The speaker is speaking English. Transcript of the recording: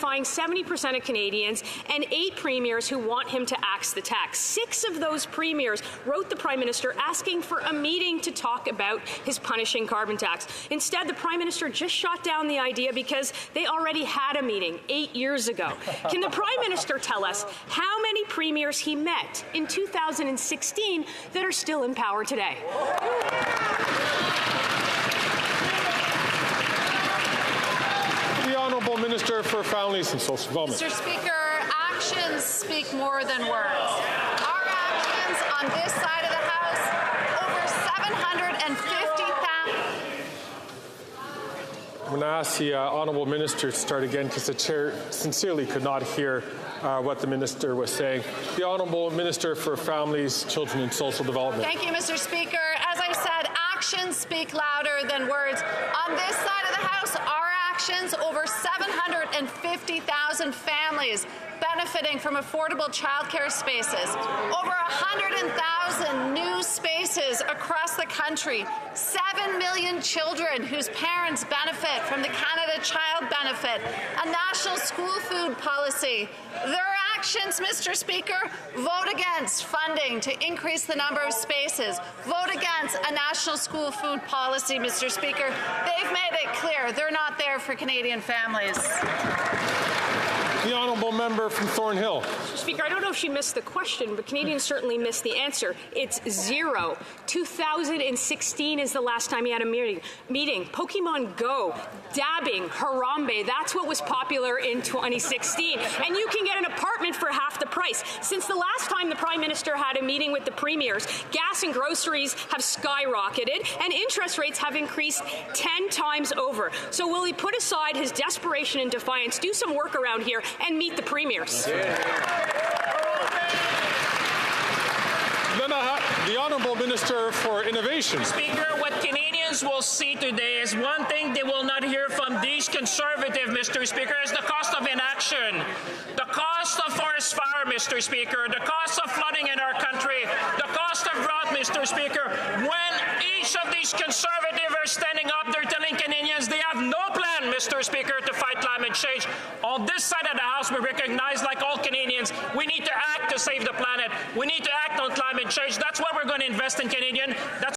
identifying 70% of Canadians and 8 premiers who want him to axe the tax. 6 of those premiers wrote the Prime Minister asking for a meeting to talk about his punishing carbon tax. Instead, the Prime Minister just shot down the idea because they already had a meeting 8 years ago. Can the Prime Minister tell us how many premiers he met in 2016 that are still in power today? The Honourable Minister for Families and Social Development. Mr. Speaker, actions speak more than words. Our actions on this side of the House, over 750,000. I'm going to ask the Honourable Minister to start again because the Chair sincerely could not hear what the Minister was saying. The Honourable Minister for Families, Children and Social Development. Thank you, Mr. Speaker. As I said, actions speak louder than words. On this side of the House, our actions, over 750,000 families benefiting from affordable childcare spaces, over 100,000 new spaces across the country, 7 million children whose parents benefit from the Canada Child Benefit, a national school food policy. Their actions, Mr. Speaker, vote against funding to increase the number of spaces, vote against a national school food policy, Mr. Speaker. They've made it clear they're not there for Canadian families. The Honourable Member from Thornhill. Mr. Speaker, I don't know if she missed the question, but Canadians certainly missed the answer. It's 0. 2016 is the last time he had a meeting. Pokemon Go, dabbing, Harambe, that's what was popular in 2016. And you can get an apartment for half the price. Since the last time the Prime Minister had a meeting with the premiers, gas and groceries have skyrocketed and interest rates have increased 10 times over. So will he put aside his desperation and defiance, do some work around here, and meet the premiers? Then the Honourable Minister for Innovation. Speaker, what Canadians will see today is one thing they will not hear from these Conservative, Mr. Speaker, is the cost of inaction. The cost of forest fire, Mr. Speaker, the cost of flooding in our country, the cost of drought, Mr. Speaker. When each of these Conservatives are standing up, they're telling Canadians they have no plan, Mr. Speaker, to fight climate change. On this side of the House, we recognize, like all Canadians, we need to act to save the planet. We need to act on climate change. That's why we're going to invest in Canadian. That's